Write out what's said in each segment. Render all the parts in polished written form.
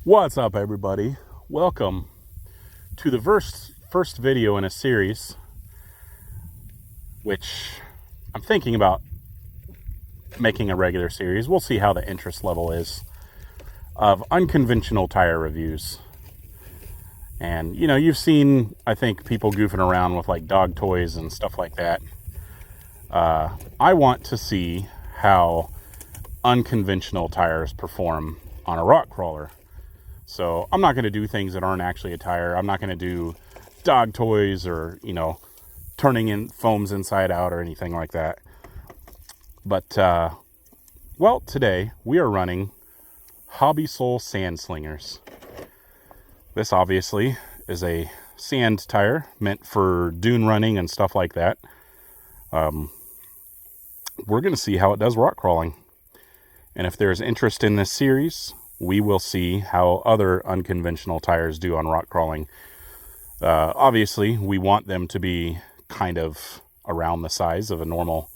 What's up, everybody? Welcome to the first video in a series, which I'm thinking about making a regular series. We'll see how the interest level is, of unconventional tire reviews. And, you know, you've seen, I think, people goofing around with like dog toys and stuff like that. I want to see how unconventional tires perform on a rock crawler. So I'm not going to do things that aren't actually a tire. I'm not going to do dog toys or, you know, turning in foams inside out or anything like that. But, well, today we are running Hobbysoul sand slingers. This obviously is a sand tire meant for dune running and stuff like that. We're going to see how it does rock crawling. And if there's interest in this series, we will see how other unconventional tires do on rock crawling. Obviously, we want them to be kind of around the size of a normal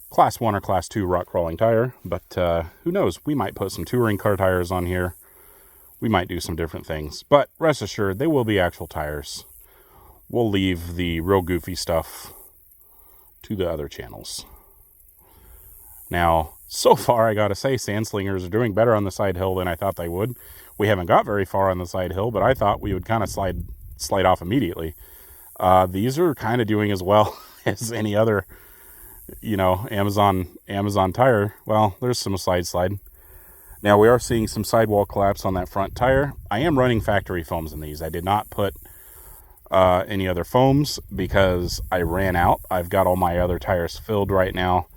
Class 1 or Class 2 rock crawling tire. But who knows? We might put some touring car tires on here. We might do some different things. But rest assured, they will be actual tires. We'll leave the real goofy stuff to the other channels. Now, so far, I gotta say, sand slingers are doing better on the side hill than I thought they would. We haven't got very far on the side hill, but I thought we would kind of slide off immediately. These are kind of doing as well as any other, you know, Amazon tire. Well, there's some slide. Now, we are seeing some sidewall collapse on that front tire. I am running factory foams in these. I did not put any other foams because I ran out. I've got all my other tires filled right now.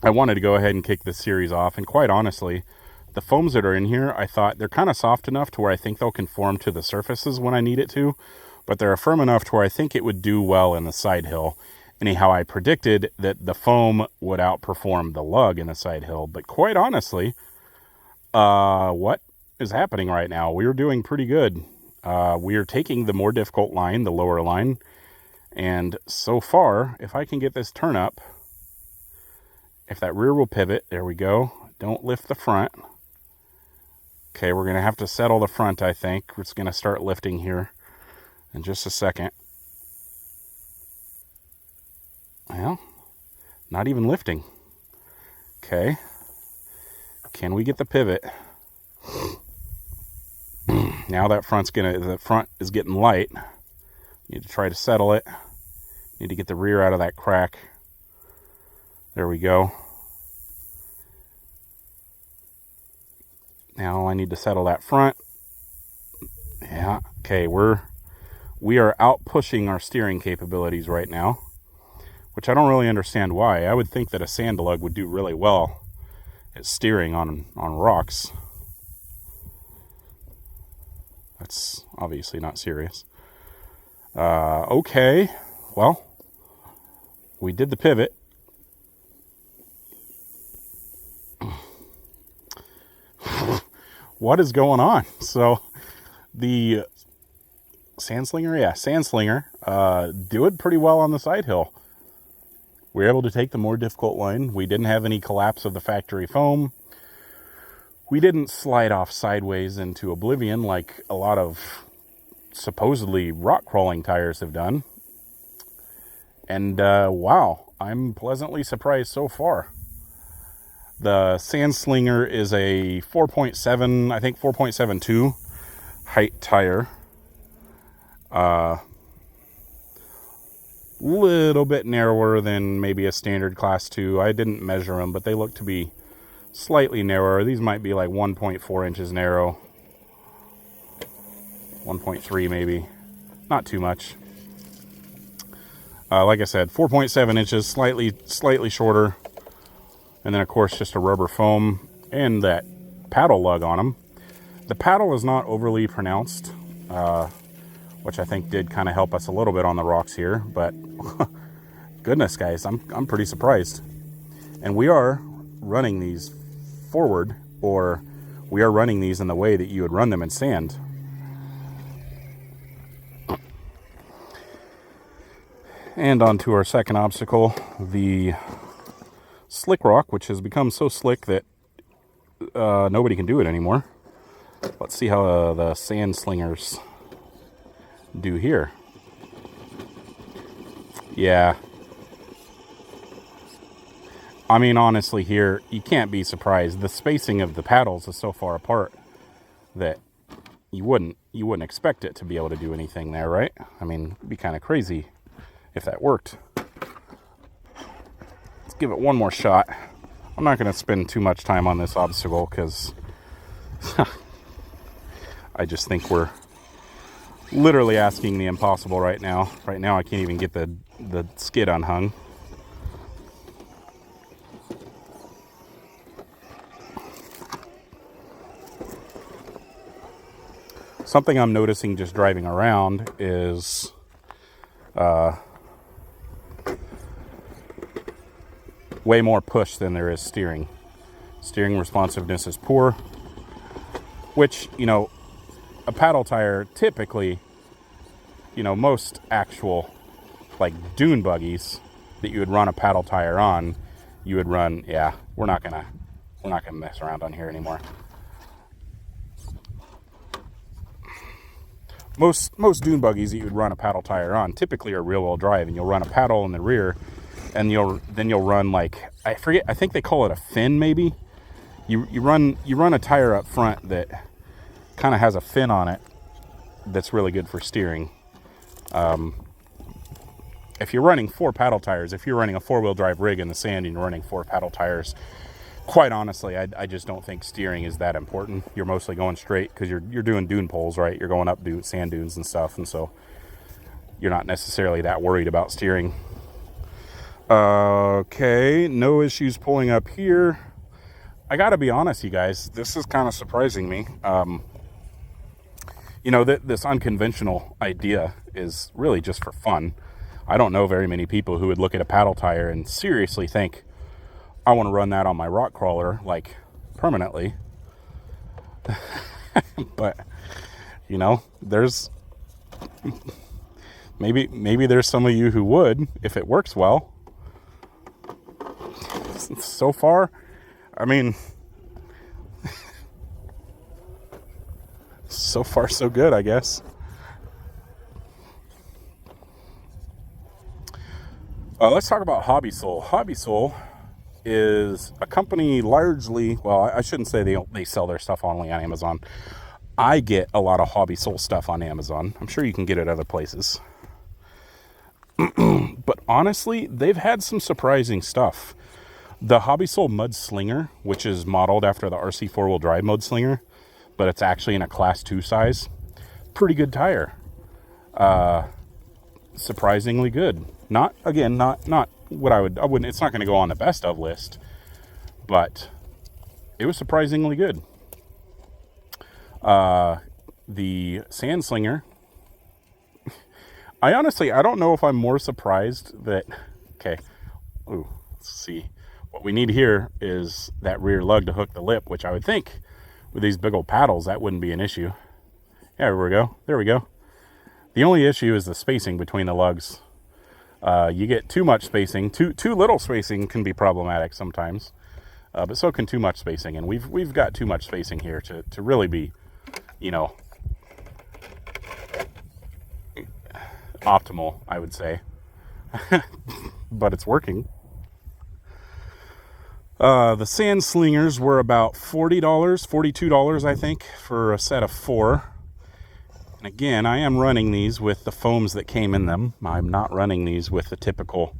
I wanted to go ahead and kick this series off, and quite honestly, the foams that are in here, I thought they're kind of soft enough to where I think they'll conform to the surfaces when I need it to, but they're firm enough to where I think it would do well in the side hill. Anyhow, I predicted that the foam would outperform the lug in the side hill, but quite honestly, what is happening right now? We're doing pretty good. We are taking the more difficult line, the lower line, and so far, if I can get this turn up, if that rear will pivot, there we go. Don't lift the front. Okay, we're going to have to settle the front, I think. It's going to start lifting here in just a second. Well, not even lifting. Okay. Can we get the pivot? Now that the front is getting light. Need to try to settle it. Need to get the rear out of that crack. There we go. Now I need to settle that front. Yeah, okay, we are out pushing our steering capabilities right now, which I don't really understand why. I would think that a sand lug would do really well at steering on rocks. That's obviously not serious. Okay, well, we did the pivot. What is going on? So the sand slinger did pretty well on the side hill. We were able to take the more difficult line. We didn't have any collapse of the factory foam. We didn't slide off sideways into oblivion like a lot of supposedly rock crawling tires have done. And wow, I'm pleasantly surprised so far. The sand slinger is a 4.7, I think 4.72 height tire. Little bit narrower than maybe a standard class 2. I didn't measure them, but they look to be slightly narrower. These might be like 1.4 inches narrow. 1.3 maybe. Not too much. Like I said, 4.7 inches, slightly shorter. And then, of course, just a rubber foam and that paddle lug on them. The paddle is not overly pronounced, which I think did kind of help us a little bit on the rocks here. But goodness, guys, I'm pretty surprised. And we are running these forward, or we are running these in the way that you would run them in sand. And on to our second obstacle, the slick rock, which has become so slick that nobody can do it anymore. Let's see how the sand slingers do here. Yeah. I mean, honestly, here, you can't be surprised. The spacing of the paddles is so far apart that you wouldn't expect it to be able to do anything there, right? I mean, it'd be kind of crazy if that worked. Let's give it one more shot. I'm not going to spend too much time on this obstacle because I just think we're literally asking the impossible right now. Right now, I can't even get the skid unhung. Something I'm noticing just driving around is way more push than there is steering. Steering responsiveness is poor, which, you know, a paddle tire typically, you know, most actual like dune buggies that you would run a paddle tire on, you would run, yeah, we're not gonna mess around on here anymore. Most dune buggies that you would run a paddle tire on typically are rear-wheel drive, and you'll run a paddle in the rear, and you'll run, like, I forget, I think they call it a fin maybe. You run a tire up front that kind of has a fin on it that's really good for steering. If you're running 4 paddle tires, if you're running a 4-wheel drive rig in the sand and you're running 4 paddle tires, quite honestly, I just don't think steering is that important. You're mostly going straight because you're doing dune poles, right? You're going up sand dunes and stuff, and so you're not necessarily that worried about steering. Okay, no issues pulling up here. I gotta be honest, you guys, this is kind of surprising me. You know, this unconventional idea is really just for fun. I don't know very many people who would look at a paddle tire and seriously think, I want to run that on my rock crawler, like, permanently. But, you know, there's maybe there's some of you who would, if it works well. So far, I mean, so far so good, I guess. Let's talk about Hobbysoul. Hobbysoul is a company largely, well, I shouldn't say they sell their stuff only on Amazon. I get a lot of Hobbysoul stuff on Amazon. I'm sure you can get it other places. But honestly, they've had some surprising stuff. The Hobbysoul Mud Slinger, which is modeled after the RC 4-wheel drive Mud Slinger, but it's actually in a Class 2 size. Pretty good tire. Surprisingly good. Not what I wouldn't, it's not going to go on the best of list, but it was surprisingly good. The Sand Slinger, I don't know if I'm more surprised that, okay, ooh, let's see. What we need here is that rear lug to hook the lip, which I would think with these big old paddles, that wouldn't be an issue. Yeah, there we go. The only issue is the spacing between the lugs. You get too much spacing. Too little spacing can be problematic sometimes, but so can too much spacing. And we've got too much spacing here to really be, you know, optimal, I would say. But it's working. The Sand Slingers were about $40, $42, I think, for a set of 4. And again, I am running these with the foams that came in them. I'm not running these with the typical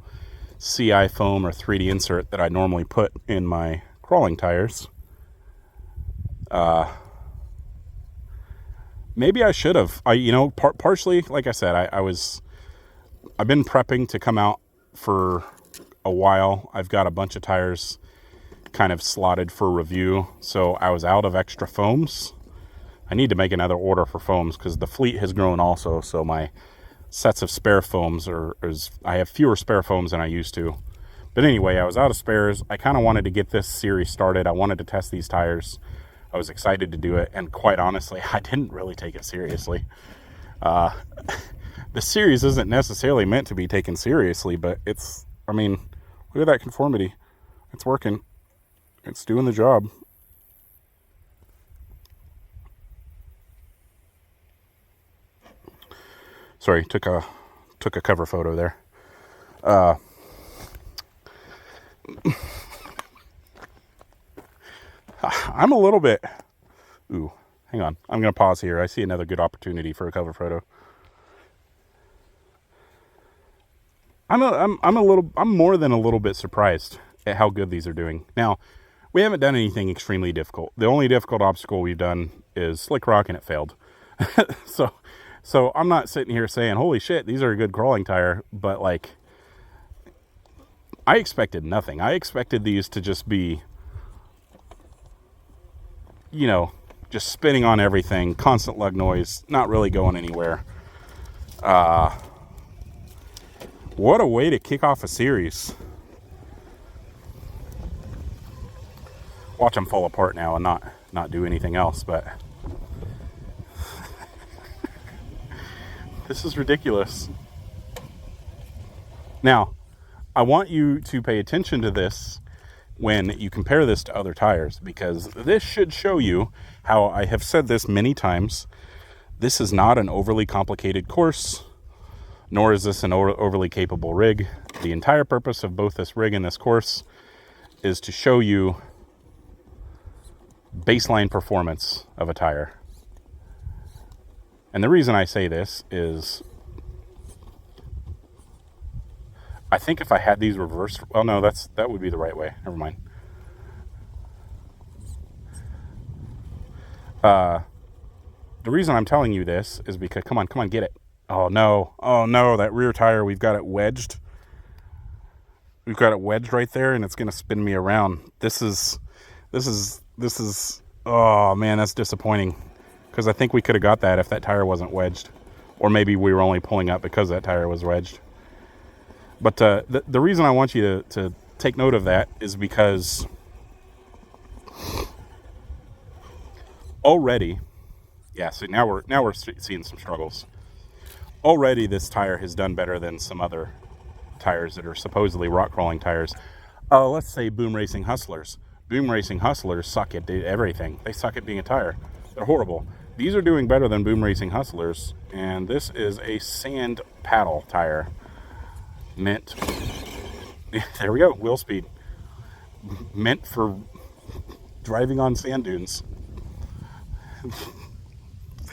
CI foam or 3D insert that I normally put in my crawling tires. Maybe I should have. Partially, like I said, I've been prepping to come out for a while. I've got a bunch of tires kind of slotted for review, so I was out of extra foams. I need to make another order for foams because the fleet has grown also, so my sets of spare foams I have fewer spare foams than I used to. But anyway, I was out of spares. I kind of wanted to get this series started. I wanted to test these tires. I was excited to do it, and quite honestly, I didn't really take it seriously. The series isn't necessarily meant to be taken seriously, but look at that conformity. It's working. It's doing the job. Sorry, took a cover photo there. I'm a little bit... Ooh, hang on. I'm going to pause here. I see another good opportunity for a cover photo. I'm more than a little bit surprised at how good these are doing. Now, we haven't done anything extremely difficult. The only difficult obstacle we've done is Slick Rock, and it failed. So I'm not sitting here saying, holy shit, these are a good crawling tire, but like, I expected nothing. I expected these to just be, you know, just spinning on everything, constant lug noise, not really going anywhere. What a way to kick off a series. Watch them fall apart now and not do anything else, but this is ridiculous. Now, I want you to pay attention to this when you compare this to other tires, because this should show you how I have said this many times. This is not an overly complicated course, nor is this an overly capable rig. The entire purpose of both this rig and this course is to show you baseline performance of a tire. And the reason I say this is, I think if I had these reversed, well, no, that would be the right way. Never mind. The reason I'm telling you this is because, come on, get it. Oh no, that rear tire, we've got it wedged. We've got it wedged right there, and it's going to spin me around. This is, oh man, that's disappointing. Because I think we could have got that if that tire wasn't wedged. Or maybe we were only pulling up because that tire was wedged. But the reason I want you to take note of that is because already, yeah, so now we're seeing some struggles. Already this tire has done better than some other tires that are supposedly rock crawling tires. Let's say Boom Racing Hustlers. Boom Racing Hustlers suck at everything. They suck at being a tire. They're horrible. These are doing better than Boom Racing Hustlers, and this is a sand paddle tire. Meant, there we go, wheel speed. Meant for driving on sand dunes.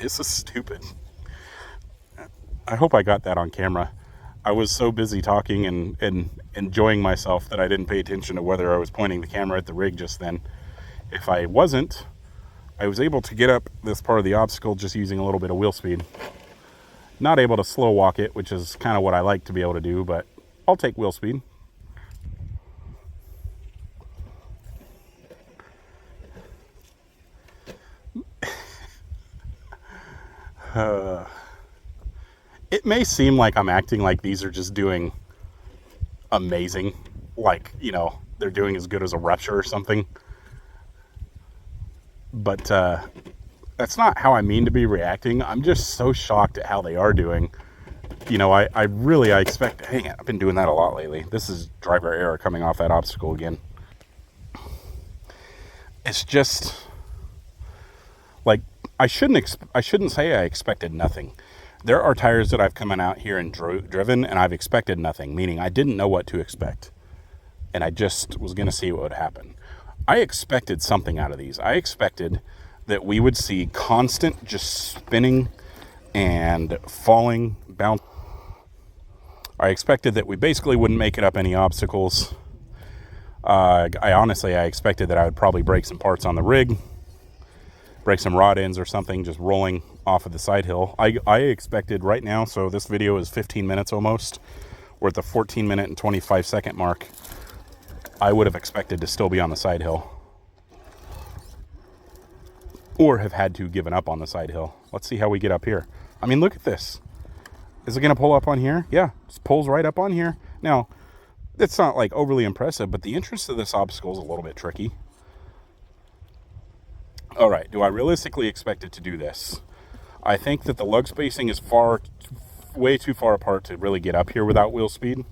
This is stupid. I hope I got that on camera. I was so busy talking and enjoying myself that I didn't pay attention to whether I was pointing the camera at the rig just then. If I wasn't, I was able to get up this part of the obstacle just using a little bit of wheel speed. Not able to slow walk it, which is kind of what I like to be able to do, but I'll take wheel speed. It may seem like I'm acting like these are just doing amazing, like, you know, they're doing as good as a Rupture or something. But that's not how I mean to be reacting. I'm just so shocked at how they are doing. You know, I expect, hang on, I've been doing that a lot lately. This is driver error coming off that obstacle again. It's just like, I shouldn't say I expected nothing. There are tires that I've come out here and driven, and I've expected nothing, meaning I didn't know what to expect. And I just was going to see what would happen. I expected something out of these. I expected that we would see constant just spinning and falling, bounce. I expected that we basically wouldn't make it up any obstacles. I expected that I would probably break some parts on the rig, break some rod ends or something, just rolling off of the side hill. I expected right now, so this video is 15 minutes almost. We're at the 14 minute and 25 second mark. I would have expected to still be on the side hill. Or have had to given up on the side hill. Let's see how we get up here. I mean, look at this. Is it going to pull up on here? Yeah, it pulls right up on here. Now, it's not like overly impressive, but the entrance to this obstacle is a little bit tricky. All right, do I realistically expect it to do this? I think that the lug spacing is way too far apart to really get up here without wheel speed.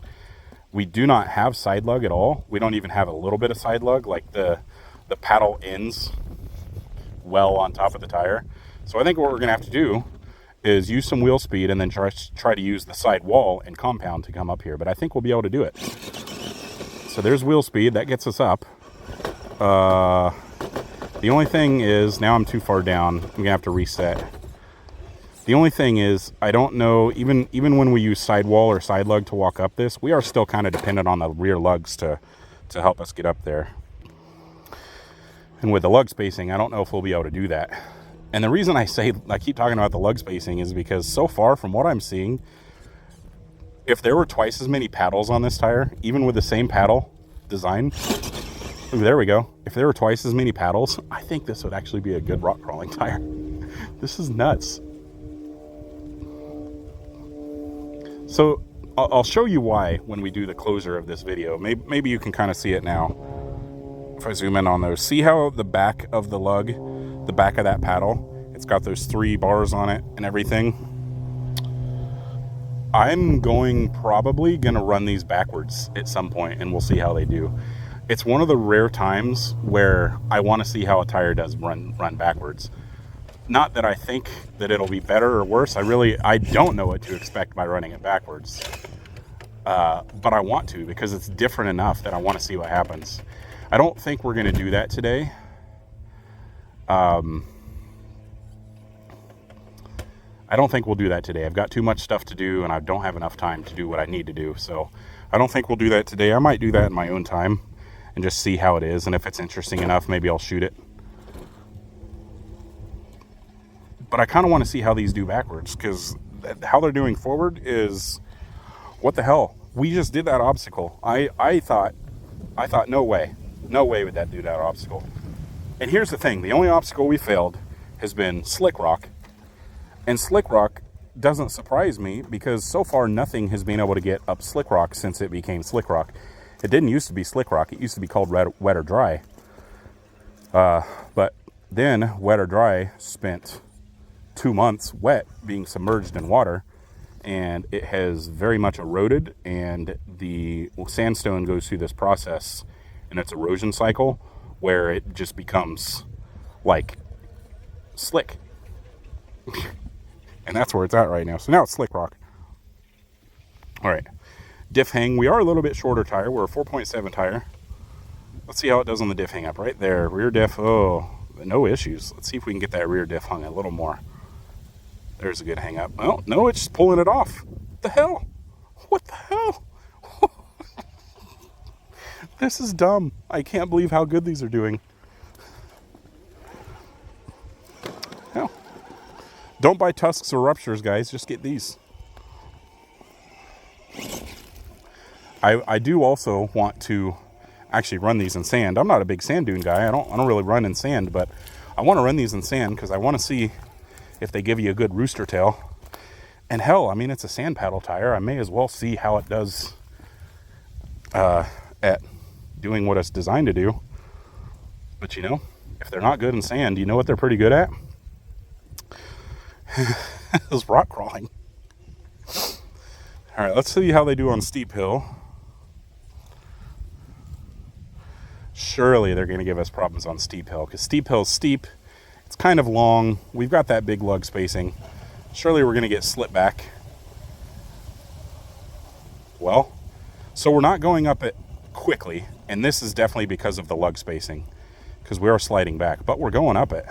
We do not have side lug at all. We don't even have a little bit of side lug, like the paddle ends well on top of the tire. So I think what we're going to have to do is use some wheel speed and then try to use the side wall and compound to come up here. But I think we'll be able to do it. So there's wheel speed. That gets us up. The only thing is, now I'm too far down. I'm going to have to reset. The only thing is, I don't know, even when we use sidewall or side lug to walk up this, we are still kind of dependent on the rear lugs to help us get up there. And with the lug spacing, I don't know if we'll be able to do that. And the reason I keep talking about the lug spacing is because so far from what I'm seeing, if there were twice as many paddles on this tire, even with the same paddle design, there we go. If there were twice as many paddles, I think this would actually be a good rock crawling tire. This is nuts. So I'll show you why when we do the closer of this video. Maybe you can kind of see it now. If I zoom in on those, see how the back of the lug, the back of that paddle, it's got those 3 bars on it and everything. I'm probably gonna run these backwards at some point, and we'll see how they do. It's one of the rare times where I want to see how a tire does run backwards. Not that I think that it'll be better or worse. I don't know what to expect by running it backwards. But I want to, because it's different enough that I want to see what happens. I don't think we're going to do that today. I don't think we'll do that today. I've got too much stuff to do, and I don't have enough time to do what I need to do. So I don't think we'll do that today. I might do that in my own time and just see how it is. And if it's interesting enough, maybe I'll shoot it. But I kind of want to see how these do backwards, because how they're doing forward is, what the hell? We just did that obstacle. I thought, no way would that do that obstacle. And here's the thing. The only obstacle we failed has been slick rock. And slick rock doesn't surprise me, because so far nothing has been able to get up slick rock since it became slick rock. It didn't used to be slick rock. It used to be called wet or dry. But then wet or dry spent 2 months wet, being submerged in water, and it has very much eroded, and the sandstone goes through this process in its erosion cycle where it just becomes like slick. And that's where it's at right now. So now it's slick rock. All right, diff hang. We are a little bit shorter tire. We're a 4.7 tire. Let's see how it does on the diff hang up right there. Rear diff, oh, no issues. Let's see if we can get that rear diff hung a little more. There's a good hang up. Well, no, it's just pulling it off. What the hell? What the hell? This is dumb. I can't believe how good these are doing. Hell. Don't buy tusks or ruptures, guys. Just get these. I do also want to actually run these in sand. I'm not a big sand dune guy. I don't really run in sand, but I want to run these in sand because I want to see if they give you a good rooster tail. And hell, I mean, it's a sand paddle tire. I may as well see how it does at doing what it's designed to do. But you know, if they're not good in sand, you know what they're pretty good at? Is rock crawling. All right, let's see how they do on steep hill. Surely they're going to give us problems on steep hill, because steep hill is steep. It's kind of long. We've got that big lug spacing. Surely we're going to get slip back. Well, so we're not going up it quickly, and this is definitely because of the lug spacing, because we are sliding back, but we're going up it.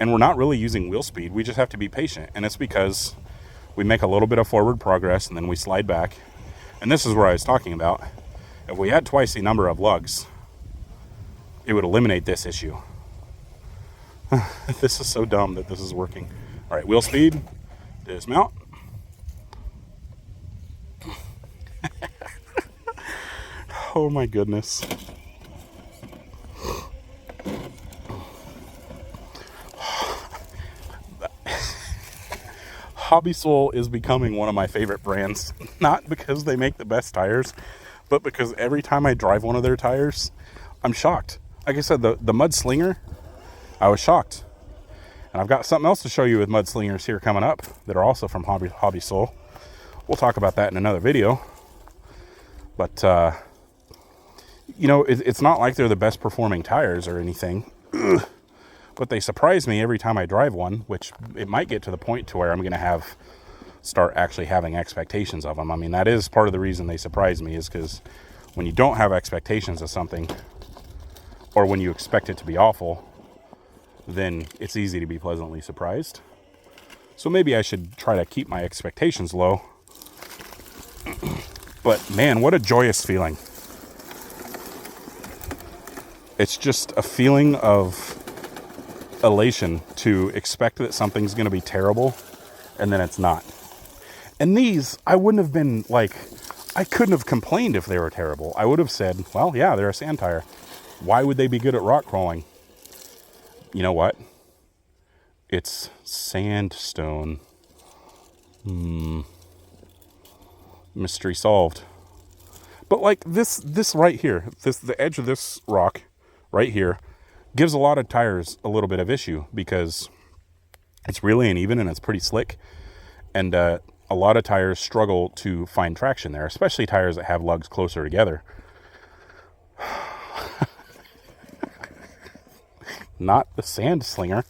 And we're not really using wheel speed. We just have to be patient, and it's because we make a little bit of forward progress, and then we slide back. And this is where I was talking about. If we had twice the number of lugs, it would eliminate this issue. This is so dumb that this is working. All right, wheel speed, dismount. Oh my goodness. Hobbysoul is becoming one of my favorite brands, not because they make the best tires, but because every time I drive one of their tires, I'm shocked. Like I said, the Mud Slinger, I was shocked. And I've got something else to show you with Mud Slingers here coming up that are also from Hobbysoul. We'll talk about that in another video. But, you know, it's not like they're the best performing tires or anything. But but they surprise me every time I drive one, which it might get to the point to where I'm going to start actually having expectations of them. I mean, that is part of the reason they surprise me, is because when you don't have expectations of something, or when you expect it to be awful, then it's easy to be pleasantly surprised. So maybe I should try to keep my expectations low. But man, what a joyous feeling. It's just a feeling of elation to expect that something's going to be terrible, and then it's not. And these, I wouldn't have been like, I couldn't have complained if they were terrible. I would have said, well, yeah, they're a sand tire. Why would they be good at rock crawling? You know what? It's sandstone. Mystery solved. But like this right here, the edge of this rock right here gives a lot of tires a little bit of issue, because it's really uneven and it's pretty slick. And a lot of tires struggle to find traction there, especially tires that have lugs closer together. Not the sand slinger.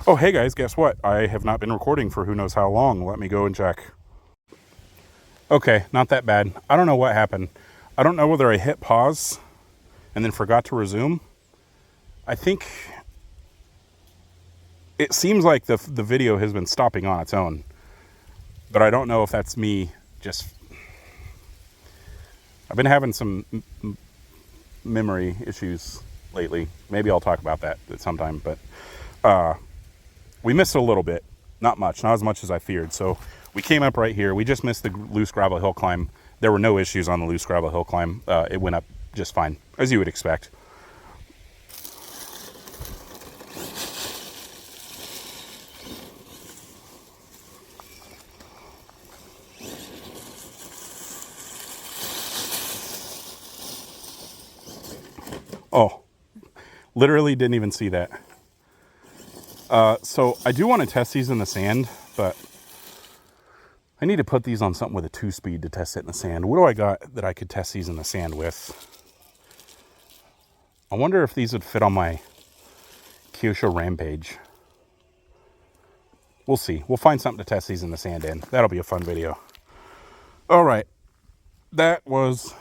Oh, hey guys, guess what? I have not been recording for who knows how long. Let me go and check. Okay, not that bad. I don't know what happened. I don't know whether I hit pause and then forgot to resume. I think it seems like the video has been stopping on its own, but I don't know if that's me just... I've been having some memory issues lately. Maybe I'll talk about that at some time, but we missed a little bit. Not much, not as much as I feared. So we came up right here. We just missed the loose gravel hill climb. There were no issues on the loose gravel hill climb. It went up just fine, as you would expect. Oh, literally didn't even see that. So I do want to test these in the sand, but I need to put these on something with a 2-speed to test it in the sand. What do I got that I could test these in the sand with? I wonder if these would fit on my Kyosho Rampage. We'll see. We'll find something to test these in the sand in. That'll be a fun video. All right. That was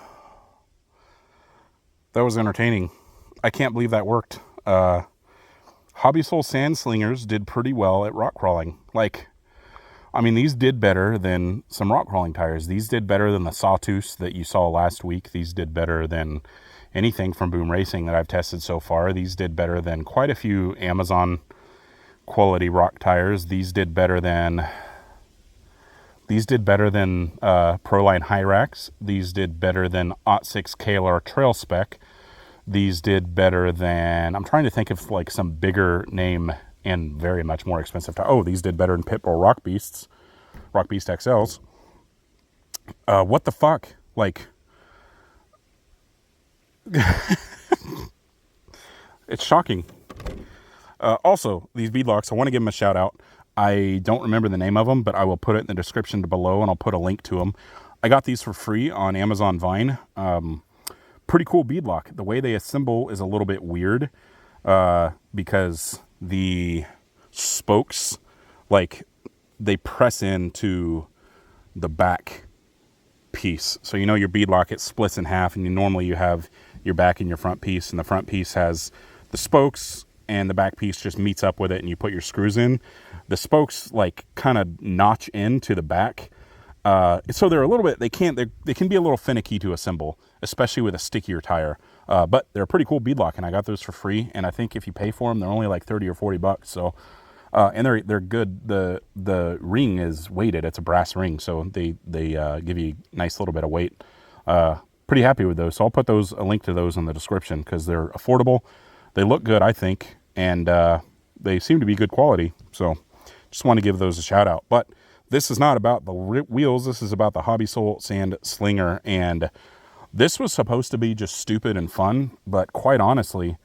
entertaining. I can't believe that worked. Hobbysoul Sand Slingers did pretty well at rock crawling. Like, I mean, these did better than some rock crawling tires. These did better than the Sawtooth that you saw last week. These did better than anything from Boom Racing that I've tested so far. These did better than quite a few Amazon quality rock tires. These did better than Proline Hyrax. These did better than OT6 KLR Trail Spec. These did better than, I'm trying to think of like some bigger name and very much more expensive. Oh, these did better than Pitbull Rock Beast XLs. What the fuck? Like, it's shocking. Also, these beadlocks, I want to give them a shout out. I don't remember the name of them, but I will put it in the description below, and I'll put a link to them. I got these for free on Amazon Vine. Pretty cool beadlock. The way they assemble is a little bit weird, because the spokes, like, they press into the back piece. So you know your beadlock, it splits in half, and normally you have your back and your front piece, and the front piece has the spokes, and the back piece just meets up with it, and you put your screws in. The spokes, like, kind of notch into the back. So they're a little bit, they can be a little finicky to assemble, especially with a stickier tire. But they're a pretty cool beadlock, and I got those for free. And I think if you pay for them, they're only like 30 or 40 bucks. So, and they're good. The ring is weighted. It's a brass ring. So they give you a nice little bit of weight. Pretty happy with those. So I'll put a link to those in the description, because they're affordable. They look good, I think. And, they seem to be good quality. So just want to give those a shout out. But this is not about the wheels. This is about the Hobbysoul Sand Slinger. And this was supposed to be just stupid and fun. But quite honestly,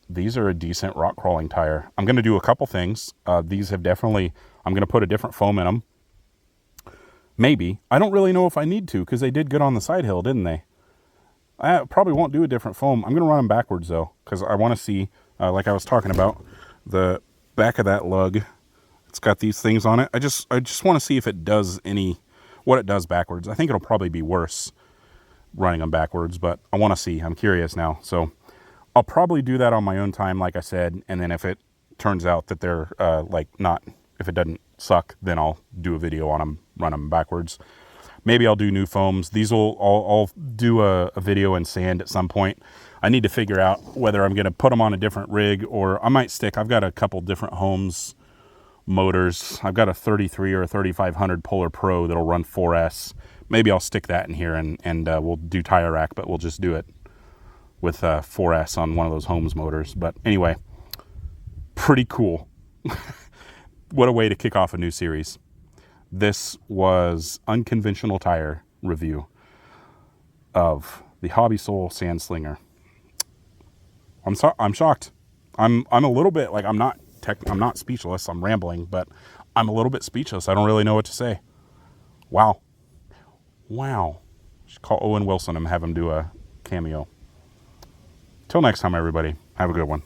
these are a decent rock crawling tire. I'm going to do a couple things. These have definitely, I'm going to put a different foam in them. Maybe. I don't really know if I need to, because they did good on the side hill, didn't they? I probably won't do a different foam. I'm going to run them backwards, though, because I want to see, like I was talking about, the back of that lug. It's got these things on it. I just want to see if it does what it does backwards. I think it'll probably be worse running them backwards, but I want to see. I'm curious now. So I'll probably do that on my own time, like I said, and then if it turns out that they're, if it doesn't suck, then I'll do a video on them, run them backwards. Maybe I'll do new foams. I'll do a video in sand at some point. I need to figure out whether I'm going to put them on a different rig, or I might stick. I've got a couple different Holmes motors. I've got a 33 or a 3500 Polar Pro that'll run 4S. Maybe I'll stick that in here and we'll do tire rack, but we'll just do it with 4S on one of those Holmes motors. But anyway, pretty cool. What a way to kick off a new series. This was unconventional tire review of the Hobbysoul Sand Slinger. I'm shocked. I'm a little bit like I'm not speechless. I'm rambling, but I'm a little bit speechless. I don't really know what to say. Wow. Should call Owen Wilson and have him do a cameo. Till next time, everybody. Have a good one.